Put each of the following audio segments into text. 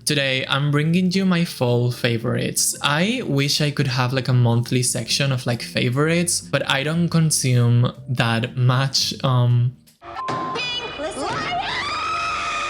Today, I'm bringing you my fall favorites. I wish I could have like a monthly section of like favorites, but I don't consume that much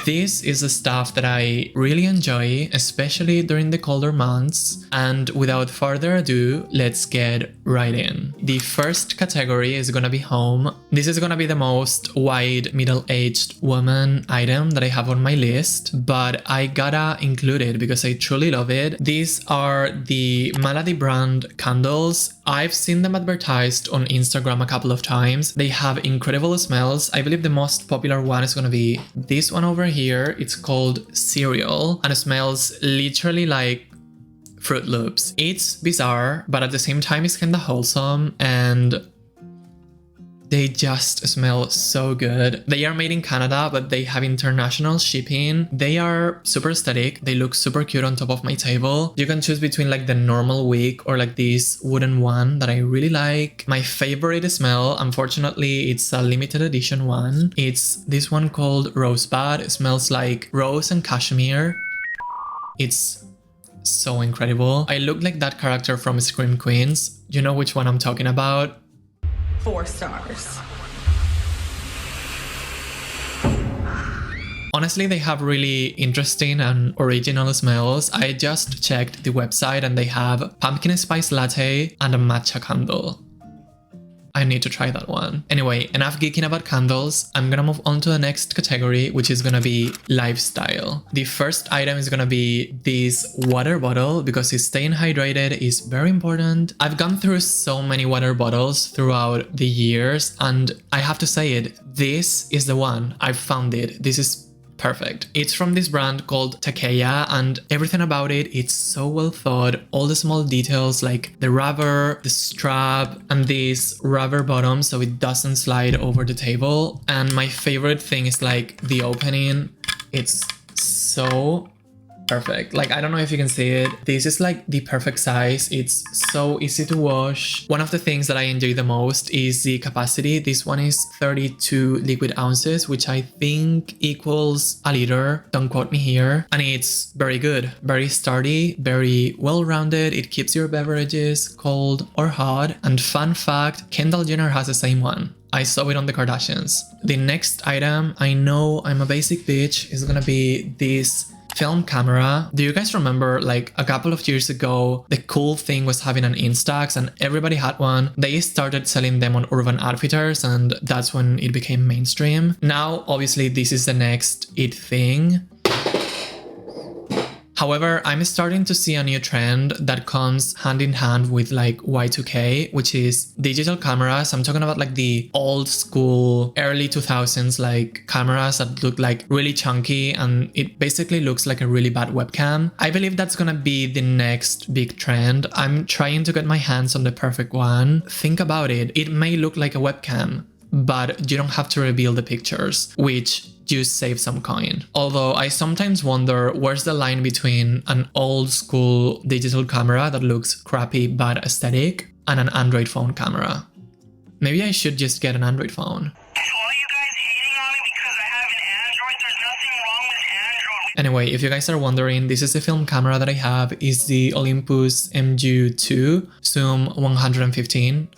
This is the stuff that I really enjoy, especially during the colder months. And without further ado, let's get right in. The first category is gonna be home. This is gonna be the most wide middle-aged woman item that I have on my list, but I gotta include it because I truly love it. These are the Malady brand candles. I've seen them advertised on Instagram a couple of times. They have incredible smells. I believe the most popular one is gonna be this one over here. It's called Cereal and it smells literally like Fruit Loops. It's bizarre, but at the same time it's kinda wholesome and they just smell so good. They are made in Canada, but they have international shipping. They are super aesthetic. They look super cute on top of my table. You can choose between like the normal wick or like this wooden one that I really like. My favorite smell, unfortunately, it's a limited edition one. It's this one called Rosebud. It smells like rose and cashmere. It's so incredible. I look like that character from Scream Queens. You know which one I'm talking about? 4 stars. Honestly, they have really interesting and original smells. I just checked the website and they have pumpkin spice latte and a matcha candle. I need to try that one. Anyway, enough geeking about candles. I'm gonna move on to the next category, which is gonna be lifestyle. The first item is gonna be this water bottle because staying hydrated is very important. I've gone through so many water bottles throughout the years and I have to say it, this is the one. I've found it. This is perfect. It's from this brand called Takeya and everything about it, it's so well thought. All the small details like the rubber, the strap, and this rubber bottom so it doesn't slide over the table. And my favorite thing is like the opening. It's so perfect. Like, I don't know if you can see it. This is like the perfect size. It's so easy to wash. One of the things that I enjoy the most is the capacity. This one is 32 liquid ounces, which I think equals a liter. Don't quote me here. And it's very good, very sturdy, very well-rounded. It keeps your beverages cold or hot. And fun fact, Kendall Jenner has the same one. I saw it on the Kardashians. The next item, I know I'm a basic bitch, is gonna be this film camera. Do you guys remember like a couple of years ago, the cool thing was having an Instax and everybody had one. They started selling them on Urban Outfitters and that's when it became mainstream. Now, obviously, this is the next it thing. However, I'm starting to see a new trend that comes hand in hand with like Y2K, which is digital cameras. I'm talking about like the old school, early 2000s like cameras that look like really chunky and it basically looks like a really bad webcam. I believe that's gonna be the next big trend. I'm trying to get my hands on the perfect one. Think about it. It may look like a webcam, but you don't have to reveal the pictures, which you save some coin. Although I sometimes wonder where's the line between an old school digital camera that looks crappy but aesthetic and an Android phone camera. Maybe I should just get an Android phone. Anyway, if you guys are wondering, this is the film camera that I have. Is the Olympus MU2 Zoom 115.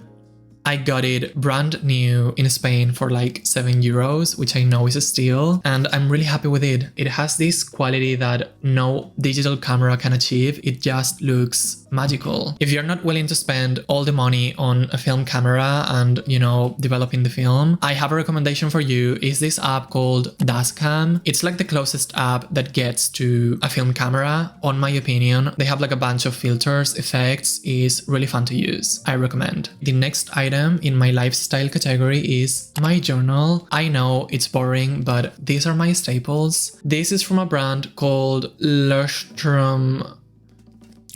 I got it brand new in Spain for like 7 euros, which I know is a steal, and I'm really happy with it. It has this quality that no digital camera can achieve. It just looks magical. If you're not willing to spend all the money on a film camera and, you know, developing the film, I have a recommendation for you. Is this app called Dashcam. It's like the closest app that gets to a film camera, on my opinion. They have like a bunch of filters, effects, is really fun to use. I recommend. The next item in my lifestyle category is my journal. I know it's boring, but these are my staples. This is from a brand called Lustrum.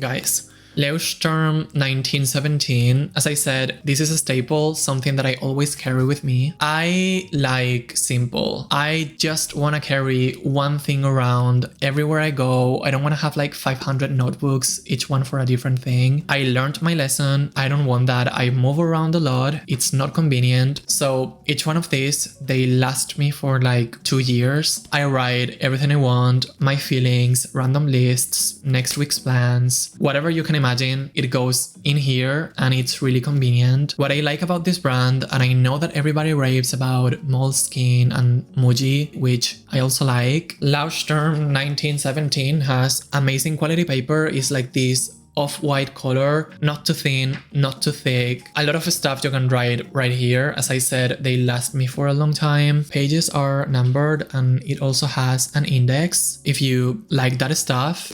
Guys, Leuchtturm 1917. As I said, this is a staple, something that I always carry with me. I like simple. I just want to carry one thing around everywhere I go. I don't want to have like 500 notebooks, each one for a different thing. I learned my lesson. I don't want that. I move around a lot. It's not convenient. So each one of these, they last me for like 2 years. I write everything I want, my feelings, random lists, next week's plans, whatever you can imagine, it goes in here and it's really convenient. What I like about this brand, and I know that everybody raves about Moleskine and Muji, which I also like, Leuchtturm 1917 has amazing quality paper. It's like this off-white color, not too thin, not too thick. A lot of stuff you can write right here. As I said, they last me for a long time. Pages are numbered and it also has an index. If you like that stuff,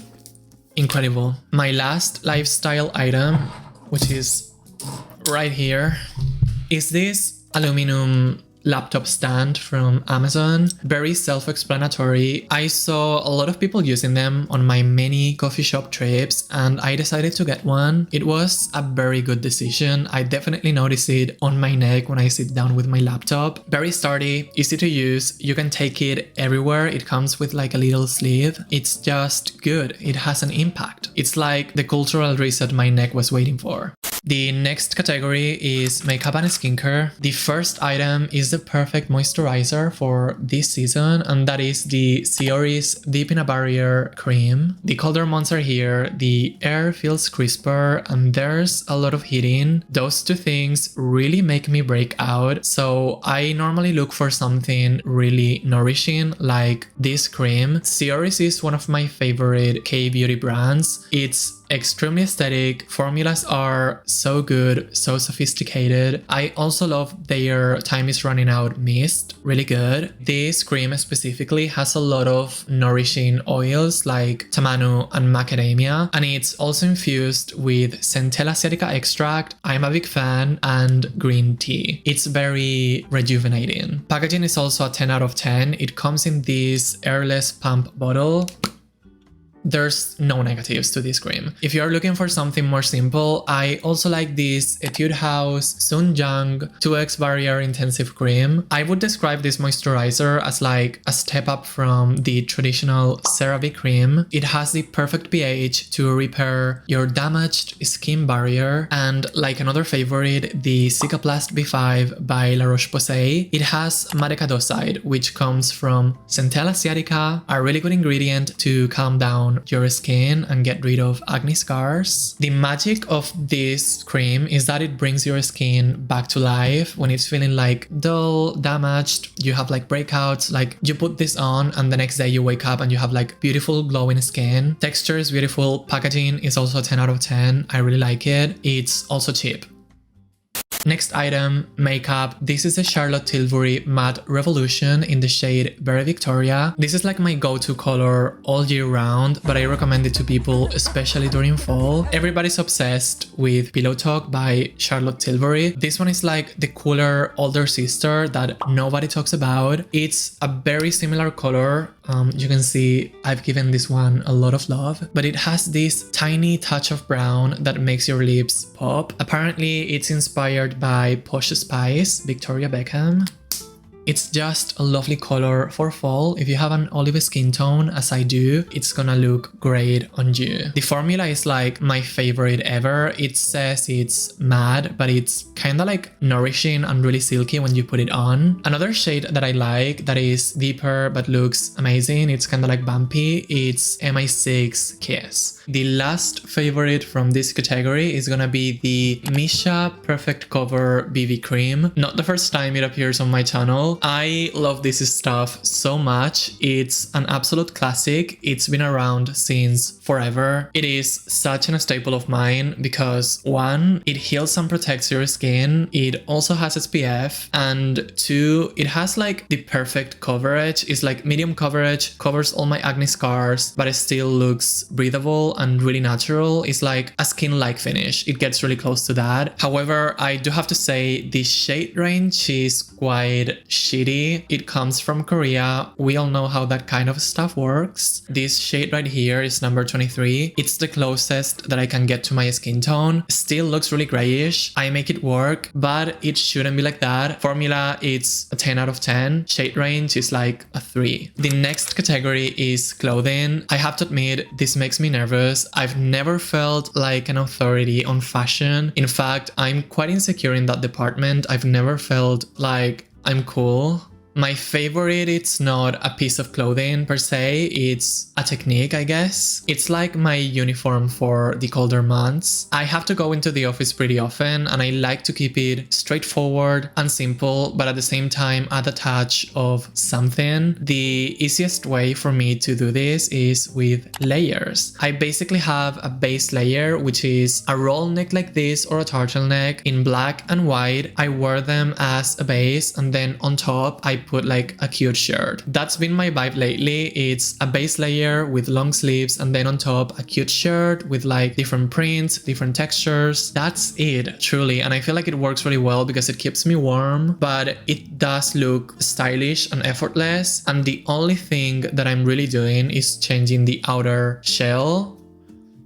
incredible. My last lifestyle item, which is right here, is this aluminum laptop stand from Amazon. Very self-explanatory. I saw a lot of people using them on my many coffee shop trips and I decided to get one. It was a very good decision. I definitely notice it on my neck when I sit down with my laptop. Very sturdy, easy to use. You can take it everywhere. It comes with like a little sleeve. It's just good. It has an impact. It's like the cultural reset my neck was waiting for. The next category is makeup and skincare. The first item is the perfect moisturizer for this season, and that is the Cioris Deep in a Barrier cream. The colder months are here, the air feels crisper, and there's a lot of heating. Those two things really make me break out, so I normally look for something really nourishing like this cream. Cioris is one of my favorite K-beauty brands. It's extremely aesthetic, formulas are so good, so sophisticated. I also love their time is running out mist, really good. This cream specifically has a lot of nourishing oils like tamanu and macadamia, and it's also infused with centella asiatica extract, I'm a big fan, and green tea. It's very rejuvenating. Packaging is also a 10 out of 10. It comes in this airless pump bottle. There's no negatives to this cream. If you're looking for something more simple, I also like this Etude House Sunjang 2X Barrier Intensive Cream. I would describe this moisturizer as like a step up from the traditional CeraVe cream. It has the perfect pH to repair your damaged skin barrier, and like another favorite, the Cicaplast B5 by La Roche-Posay. It has Madecadoside, which comes from Centella asiatica, a really good ingredient to calm down your skin and get rid of acne scars. The magic of this cream is that it brings your skin back to life when it's feeling like dull, damaged, you have like breakouts. Like you put this on and the next day you wake up and you have like beautiful glowing skin. Texture is beautiful. Packaging is also 10 out of 10. I really like it. It's also cheap. Next item, makeup. This is the Charlotte Tilbury Matte Revolution in the shade Berry Victoria. This is like my go-to color all year round, but I recommend it to people, especially during fall. Everybody's obsessed with Pillow Talk by Charlotte Tilbury. This one is like the cooler older sister that nobody talks about. It's a very similar color. You can see I've given this one a lot of love, but it has this tiny touch of brown that makes your lips pop. Apparently, it's inspired by Posh Spice, Victoria Beckham. It's just a lovely color for fall. If you have an olive skin tone, as I do, it's gonna look great on you. The formula is like my favorite ever. It says it's matte, but it's kind of like nourishing and really silky when you put it on. Another shade that I like that is deeper but looks amazing, it's kind of like bumpy, it's MI6 Kiss. The last favorite from this category is gonna be the Misha Perfect Cover BB Cream. Not the first time it appears on my channel. I love this stuff so much. It's an absolute classic. It's been around since forever. It is such a staple of mine because 1, it heals and protects your skin. It also has SPF, and 2, it has like the perfect coverage. It's like medium coverage, covers all my acne scars, but it still looks breathable and really natural. It's like a skin-like finish. It gets really close to that. However, I do have to say the shade range is quite shitty. It comes from Korea. We all know how that kind of stuff works. This shade right here is number 23. It's the closest that I can get to my skin tone. Still looks really grayish. I make it work, but it shouldn't be like that. Formula, it's a 10 out of 10. Shade range is like a 3. The next category is clothing. I have to admit, this makes me nervous. I've never felt like an authority on fashion. In fact, I'm quite insecure in that department. I've never felt like I'm cool. My favorite, it's not a piece of clothing per se, it's a technique, I guess. It's like my uniform for the colder months. I have to go into the office pretty often and I like to keep it straightforward and simple, but at the same time add a touch of something. The easiest way for me to do this is with layers. I basically have a base layer, which is a roll neck like this or a turtleneck in black and white. I wear them as a base and then on top I put like a cute shirt. That's been my vibe lately. It's a base layer with long sleeves and then on top a cute shirt with like different prints, different textures. That's it, truly. And I feel like it works really well because it keeps me warm, but it does look stylish and effortless. And the only thing that I'm really doing is changing the outer shell.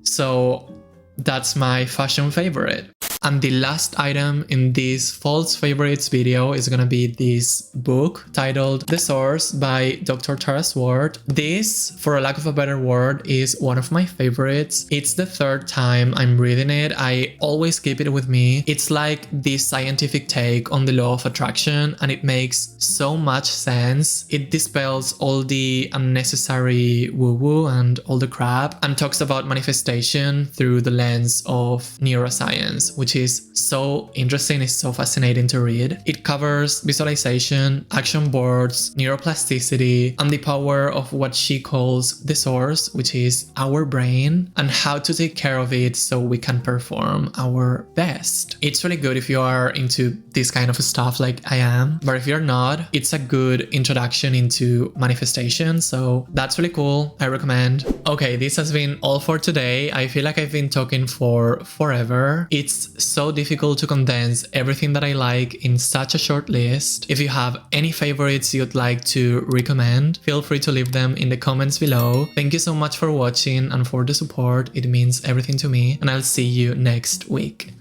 So that's my fashion favorite. And the last item in this false favorites video is gonna be this book titled The Source by Dr. Tara Swart. This, for a lack of a better word, is one of my favorites. It's the third time I'm reading it. I always keep it with me. It's like this scientific take on the law of attraction and it makes so much sense. It dispels all the unnecessary woo-woo and all the crap and talks about manifestation through the lens of neuroscience, which is so interesting, it's so fascinating to read. It covers visualization, action boards, neuroplasticity, and the power of what she calls the source, which is our brain, and how to take care of it so we can perform our best. It's really good if you are into this kind of stuff like I am, but if you're not, it's a good introduction into manifestation, so that's really cool. I recommend. Okay, this has been all for today. I feel like I've been talking for forever. It's so difficult to condense everything that I like in such a short list. If you have any favorites you'd like to recommend, feel free to leave them in the comments below. Thank you so much for watching and for the support. It means everything to me, and I'll see you next week.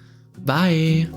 Bye!